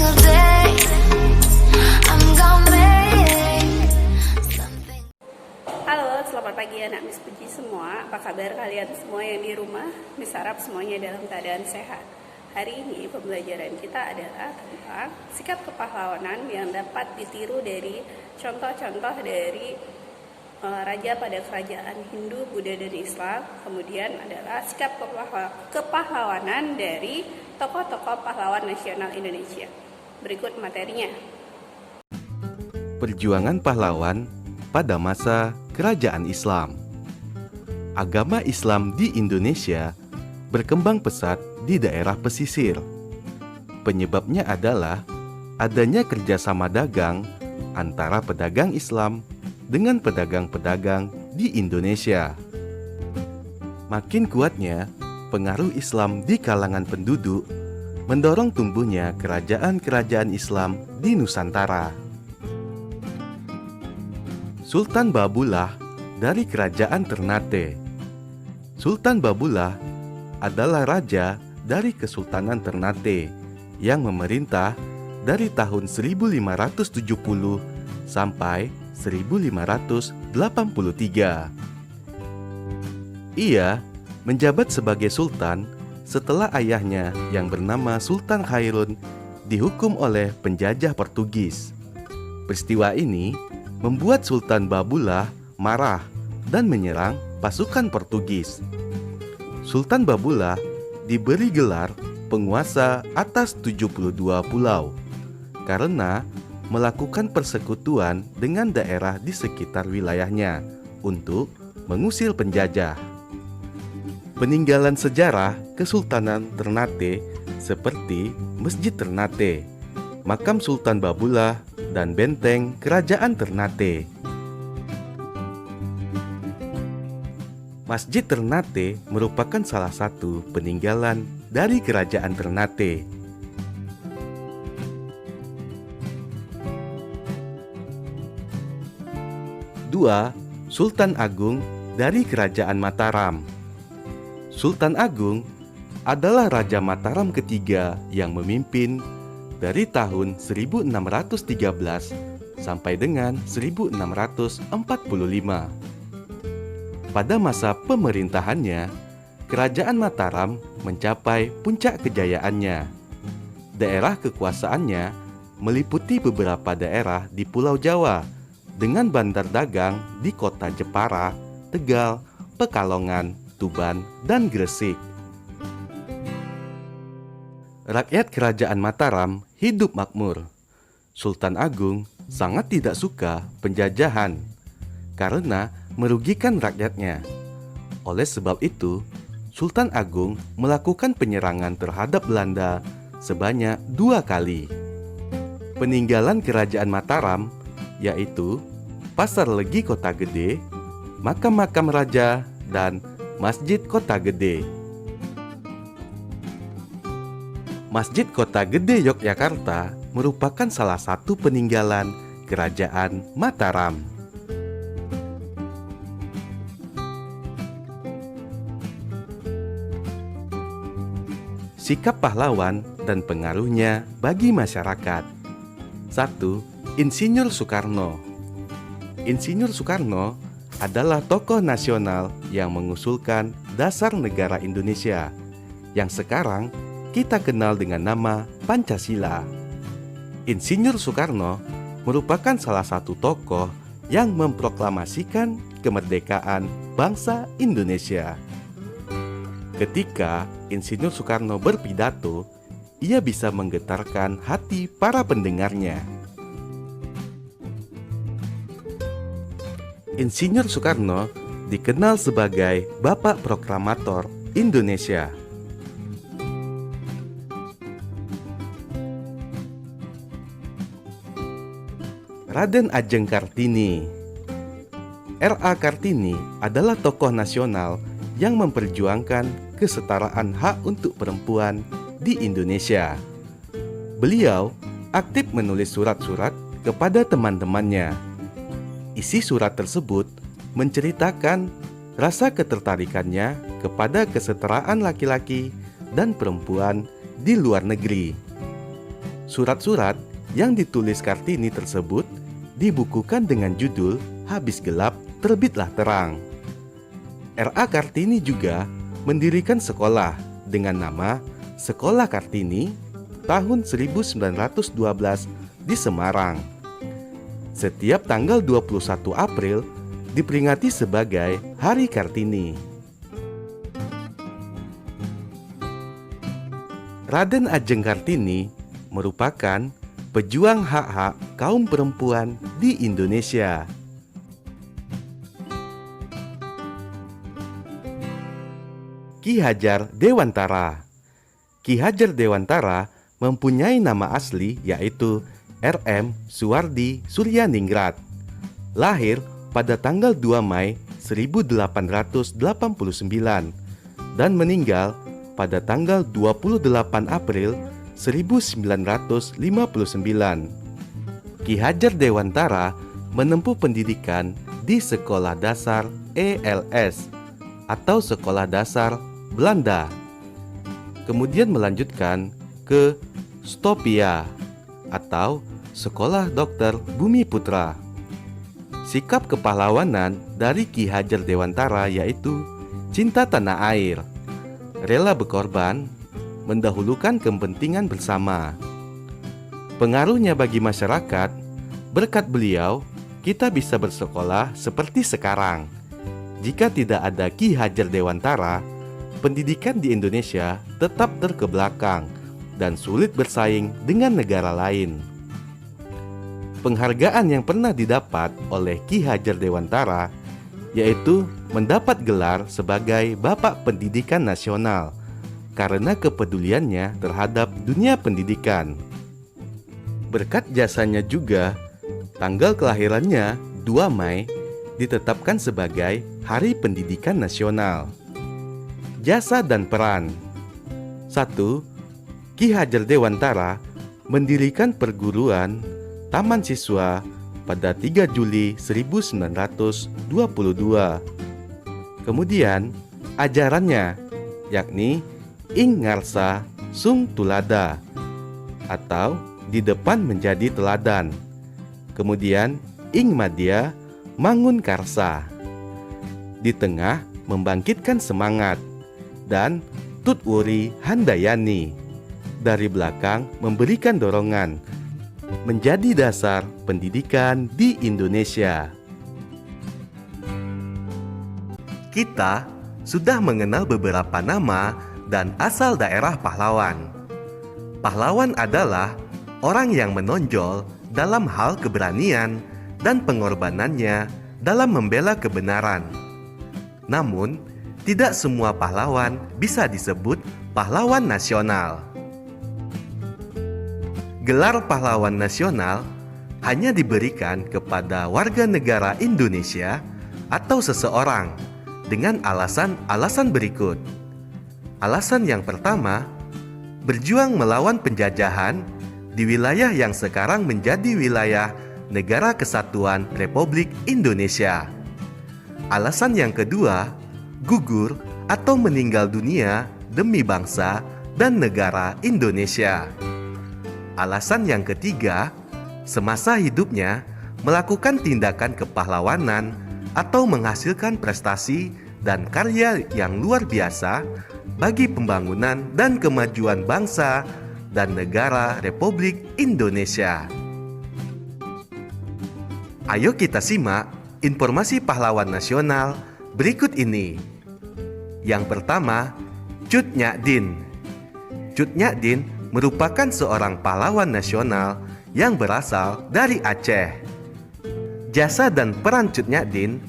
single day. I'm gonna make something. Halo, selamat pagi anak Miss Puji semua. Apa kabar kalian semua yang di rumah? Miss harap semuanya dalam keadaan sehat. Hari ini pembelajaran kita adalah tentang sikap kepahlawanan yang dapat ditiru dari contoh-contoh dari raja pada kerajaan Hindu, Buddha, dan Islam. Kemudian adalah sikap kepahlawanan dari tokoh-tokoh pahlawan nasional Indonesia. Berikut materinya. Perjuangan pahlawan pada masa Kerajaan Islam. Agama Islam di Indonesia berkembang pesat di daerah pesisir. Penyebabnya adalah adanya kerjasama dagang antara pedagang Islam dengan pedagang-pedagang di Indonesia. Makin kuatnya pengaruh Islam di kalangan penduduk mendorong tumbuhnya kerajaan-kerajaan Islam di Nusantara. Sultan Babullah dari Kerajaan Ternate. Sultan Babullah adalah raja dari Kesultanan Ternate yang memerintah dari tahun 1570 sampai 1583. Ia menjabat sebagai sultan setelah ayahnya yang bernama Sultan Khairun dihukum oleh penjajah Portugis. Peristiwa ini membuat Sultan Babullah marah dan menyerang pasukan Portugis. Sultan Babullah diberi gelar penguasa atas 72 pulau karena melakukan persekutuan dengan daerah di sekitar wilayahnya untuk mengusir penjajah. Peninggalan sejarah Kesultanan Ternate seperti Masjid Ternate, makam Sultan Babullah, dan benteng Kerajaan Ternate. Masjid Ternate merupakan salah satu peninggalan dari Kerajaan Ternate. Dua, Sultan Agung dari Kerajaan Mataram. Sultan Agung adalah Raja Mataram ketiga yang memimpin dari tahun 1613 sampai dengan 1645. Pada masa pemerintahannya, Kerajaan Mataram mencapai puncak kejayaannya. Daerah kekuasaannya meliputi beberapa daerah di Pulau Jawa dengan bandar dagang di kota Jepara, Tegal, Pekalongan, Tuban, dan Gresik. Rakyat Kerajaan Mataram hidup makmur. Sultan Agung sangat tidak suka penjajahan karena merugikan rakyatnya. Oleh sebab itu, Sultan Agung melakukan penyerangan terhadap Belanda sebanyak 2 kali. Peninggalan Kerajaan Mataram yaitu Pasar Legi Kota Gede, makam-makam raja, dan Masjid Kota Gede. Masjid Kota Gede Yogyakarta merupakan salah satu peninggalan Kerajaan Mataram. Sikap pahlawan dan pengaruhnya bagi masyarakat. 1. Insinyur Soekarno. Insinyur Soekarno adalah tokoh nasional yang mengusulkan dasar negara Indonesia yang sekarang kita kenal dengan nama Pancasila. Insinyur Soekarno merupakan salah satu tokoh yang memproklamasikan kemerdekaan bangsa Indonesia. Ketika Insinyur Soekarno berpidato, ia bisa menggetarkan hati para pendengarnya. Insinyur Soekarno dikenal sebagai Bapak Proklamator Indonesia. Raden Ajeng Kartini. R.A. Kartini adalah tokoh nasional yang memperjuangkan kesetaraan hak untuk perempuan di Indonesia. Beliau aktif menulis surat-surat kepada teman-temannya. Isi surat tersebut menceritakan rasa ketertarikannya kepada kesetaraan laki-laki dan perempuan di luar negeri. Surat-surat yang ditulis Kartini tersebut dibukukan dengan judul Habis Gelap Terbitlah Terang. R.A. Kartini juga mendirikan sekolah dengan nama Sekolah Kartini tahun 1912 di Semarang. Setiap tanggal 21 April diperingati sebagai Hari Kartini. Raden Ajeng Kartini merupakan pejuang hak-hak kaum perempuan di Indonesia. Ki Hajar Dewantara. Ki Hajar Dewantara mempunyai nama asli yaitu R.M. Suwardi Suryaningrat. Lahir pada tanggal 2 Mei 1889 dan meninggal pada tanggal 28 April 1959. Ki Hajar Dewantara menempuh pendidikan di Sekolah Dasar ELS atau Sekolah Dasar Belanda. Kemudian melanjutkan ke Stopia atau Sekolah Dokter Bumi Putra. Sikap kepahlawanan dari Ki Hajar Dewantara yaitu cinta tanah air, rela berkorban, mendahulukan kepentingan bersama. Pengaruhnya bagi masyarakat, berkat beliau, kita bisa bersekolah seperti sekarang. Jika tidak ada Ki Hajar Dewantara, pendidikan di Indonesia tetap terkebelakang dan sulit bersaing dengan negara lain. Penghargaan yang pernah didapat oleh Ki Hajar Dewantara yaitu mendapat gelar sebagai Bapak Pendidikan Nasional karena kepeduliannya terhadap dunia pendidikan. Berkat jasanya juga, tanggal kelahirannya 2 Mei ditetapkan sebagai Hari Pendidikan Nasional. Jasa dan peran. 1. Ki Hajar Dewantara mendirikan perguruan Taman Siswa pada 3 Juli 1922. Kemudian ajarannya yakni Ing Ngarsa Sung Tulada atau di depan menjadi teladan. Kemudian Ing Madya Mangun Karsa, di tengah membangkitkan semangat, dan Tut Wuri Handayani, dari belakang memberikan dorongan, menjadi dasar pendidikan di Indonesia. Kita sudah mengenal beberapa nama dan asal daerah pahlawan. Pahlawan adalah orang yang menonjol dalam hal keberanian dan pengorbanannya dalam membela kebenaran. Namun, tidak semua pahlawan bisa disebut pahlawan nasional. Gelar pahlawan nasional hanya diberikan kepada warga negara Indonesia atau seseorang dengan alasan-alasan berikut. Alasan yang pertama, berjuang melawan penjajahan di wilayah yang sekarang menjadi wilayah Negara Kesatuan Republik Indonesia. Alasan yang kedua, gugur atau meninggal dunia demi bangsa dan negara Indonesia. Alasan yang ketiga, semasa hidupnya melakukan tindakan kepahlawanan atau menghasilkan prestasi dan karya yang luar biasa bagi pembangunan dan kemajuan bangsa dan negara Republik Indonesia. Ayo kita simak informasi pahlawan nasional berikut ini. Yang pertama, Cut Nyak Dien. Cut Nyak Dien merupakan seorang pahlawan nasional yang berasal dari Aceh. Jasa dan peran Cut Nyak Dien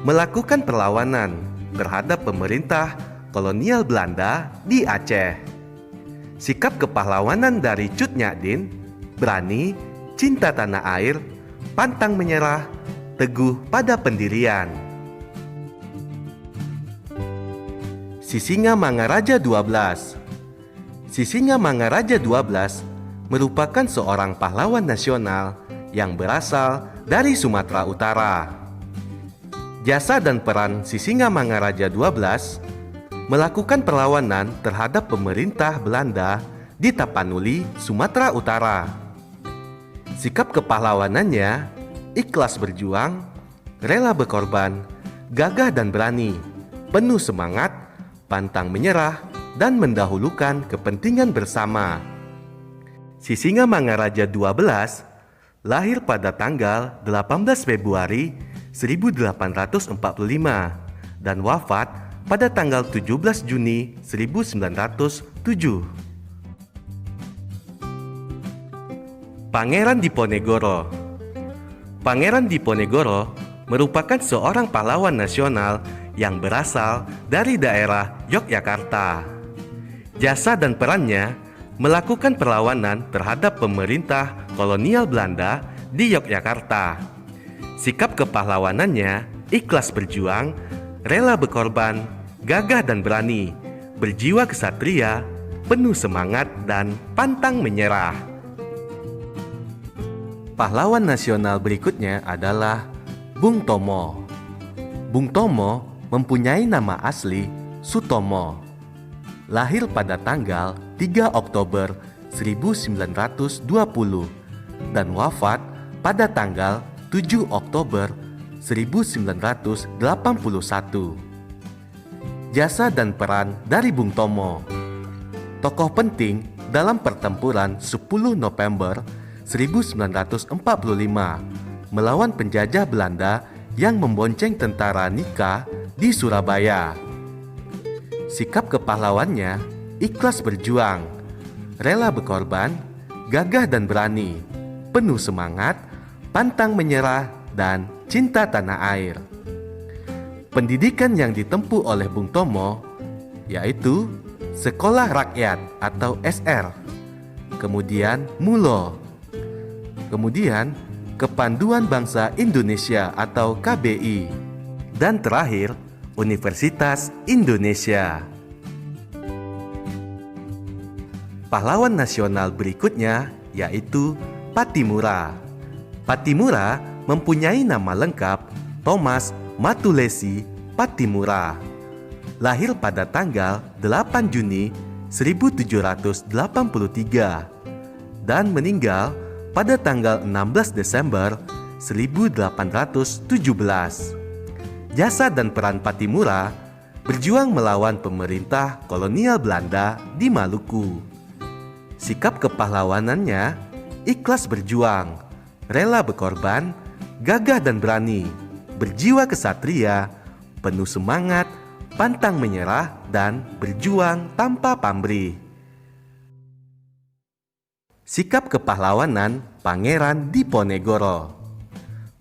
melakukan perlawanan terhadap pemerintah kolonial Belanda di Aceh. Sikap kepahlawanan dari Cut Nyak Dien berani, cinta tanah air, pantang menyerah, teguh pada pendirian. Sisingamangaraja 12. Sisingamangaraja 12 merupakan seorang pahlawan nasional yang berasal dari Sumatera Utara. Jasa dan peran Sisingamangaraja 12 melakukan perlawanan terhadap pemerintah Belanda di Tapanuli, Sumatera Utara. Sikap kepahlawanannya ikhlas berjuang, rela berkorban, gagah dan berani, penuh semangat, pantang menyerah, dan mendahulukan kepentingan bersama. Sisingamangaraja 12 lahir pada tanggal 18 Februari 1845 dan wafat pada tanggal 17 Juni 1907. Pangeran Diponegoro. Pangeran Diponegoro merupakan seorang pahlawan nasional yang berasal dari daerah Yogyakarta. Jasa dan perannya melakukan perlawanan terhadap pemerintah kolonial Belanda di Yogyakarta. Sikap kepahlawanannya ikhlas berjuang, rela berkorban, gagah dan berani, berjiwa kesatria, penuh semangat dan pantang menyerah. Pahlawan nasional berikutnya adalah Bung Tomo. Bung Tomo mempunyai nama asli Sutomo. Lahir pada tanggal 3 Oktober 1920 dan wafat pada tanggal 7 Oktober 1981. Jasa dan peran dari Bung Tomo. Tokoh penting dalam pertempuran 10 November 1945 melawan penjajah Belanda yang membonceng tentara Nika di Surabaya. Sikap kepahlawannya ikhlas berjuang, rela berkorban, gagah dan berani, penuh semangat, pantang menyerah, dan cinta tanah air. Pendidikan yang ditempuh oleh Bung Tomo yaitu Sekolah Rakyat atau SR, kemudian MULO, kemudian Kepanduan Bangsa Indonesia atau KBI, dan terakhir Universitas Indonesia. Pahlawan nasional berikutnya yaitu Pattimura. Pattimura mempunyai nama lengkap Thomas Matulesi Pattimura. Lahir pada tanggal 8 Juni 1783 dan meninggal pada tanggal 16 Desember 1817. Jasa dan peran Pattimura berjuang melawan pemerintah kolonial Belanda di Maluku. Sikap kepahlawanannya ikhlas berjuang, rela berkorban, gagah dan berani, berjiwa kesatria, penuh semangat, pantang menyerah, dan berjuang tanpa pamrih. Sikap kepahlawanan Pangeran Diponegoro.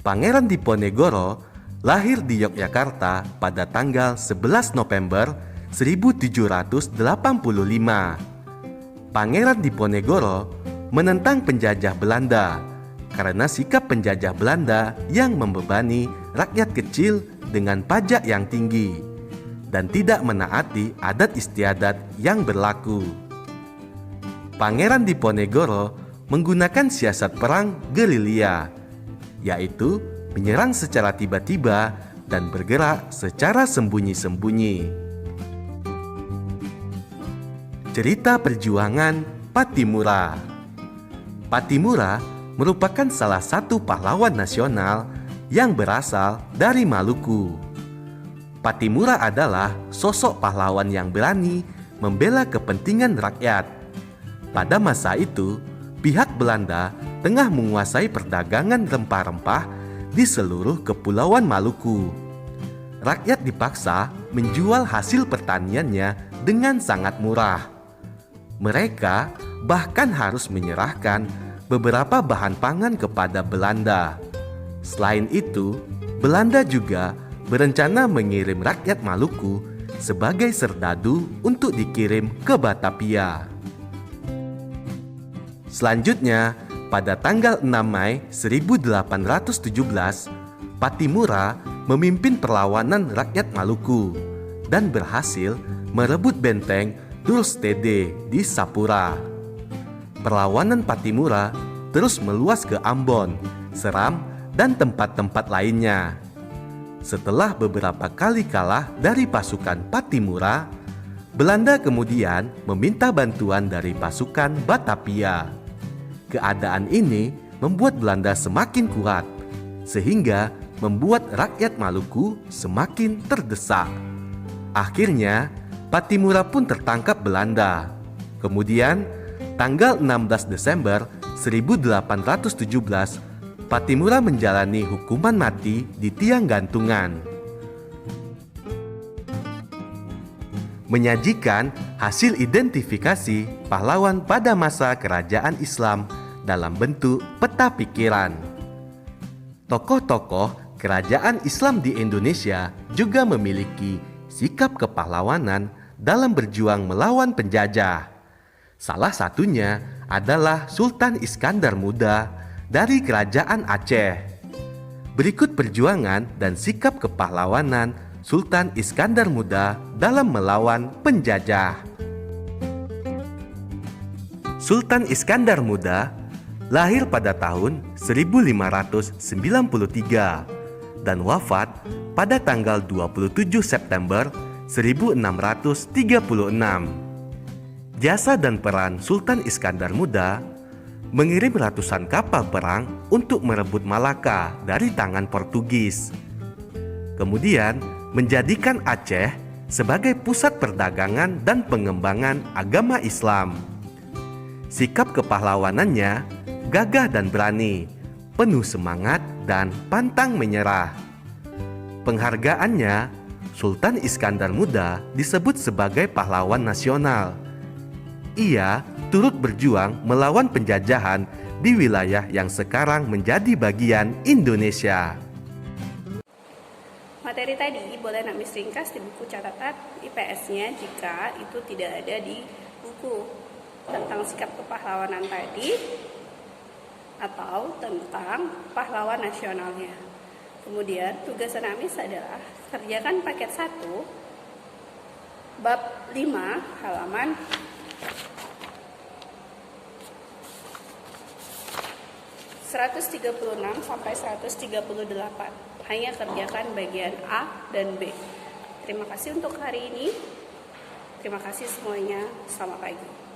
Pangeran Diponegoro lahir di Yogyakarta pada tanggal 11 November 1785. Pangeran Diponegoro menentang penjajah Belanda karena sikap penjajah Belanda yang membebani rakyat kecil dengan pajak yang tinggi dan tidak menaati adat istiadat yang berlaku. Pangeran Diponegoro menggunakan siasat perang gerilya, yaitu menyerang secara tiba-tiba dan bergerak secara sembunyi-sembunyi. Cerita perjuangan Pattimura. Pattimura merupakan salah satu pahlawan nasional yang berasal dari Maluku. Pattimura adalah sosok pahlawan yang berani membela kepentingan rakyat. Pada masa itu, pihak Belanda tengah menguasai perdagangan rempah-rempah di seluruh kepulauan Maluku. Rakyat dipaksa menjual hasil pertaniannya dengan sangat murah. Mereka bahkan harus menyerahkan beberapa bahan pangan kepada Belanda. Selain itu, Belanda juga berencana mengirim rakyat Maluku sebagai serdadu untuk dikirim ke Batavia. Selanjutnya, pada tanggal 6 Mei 1817, Pattimura memimpin perlawanan rakyat Maluku dan berhasil merebut benteng Dulstede di Sapura. Perlawanan Pattimura terus meluas ke Ambon, Seram, dan tempat-tempat lainnya. Setelah beberapa kali kalah dari pasukan Pattimura, Belanda kemudian meminta bantuan dari pasukan Batavia. Keadaan ini membuat Belanda semakin kuat, sehingga membuat rakyat Maluku semakin terdesak. Akhirnya, Pattimura pun tertangkap Belanda. Kemudian, tanggal 16 Desember 1817, Pattimura menjalani hukuman mati di tiang gantungan. Menyajikan hasil identifikasi pahlawan pada masa kerajaan Islam dalam bentuk peta pikiran. Tokoh-tokoh kerajaan Islam di Indonesia juga memiliki sikap kepahlawanan dalam berjuang melawan penjajah. Salah satunya adalah Sultan Iskandar Muda dari Kerajaan Aceh. Berikut perjuangan dan sikap kepahlawanan Sultan Iskandar Muda dalam melawan penjajah. Sultan Iskandar Muda lahir pada tahun 1593 dan wafat pada tanggal 27 September 1636. Jasa dan peran Sultan Iskandar Muda mengirim ratusan kapal perang untuk merebut Malaka dari tangan Portugis. Kemudian menjadikan Aceh sebagai pusat perdagangan dan pengembangan agama Islam. Sikap kepahlawanannya gagah dan berani, penuh semangat dan pantang menyerah. Penghargaannya, Sultan Iskandar Muda disebut sebagai pahlawan nasional. Ia turut berjuang melawan penjajahan di wilayah yang sekarang menjadi bagian Indonesia. Materi tadi boleh Nakmis ringkas di buku catatan IPS-nya jika itu tidak ada di buku, tentang sikap kepahlawanan tadi atau tentang pahlawan nasionalnya. Kemudian tugas Nakmis adalah kerjakan paket 1 bab 5 halaman 136 sampai 138. Hanya kerjakan bagian A dan B. Terima kasih untuk hari ini. Terima kasih semuanya. Selamat pagi.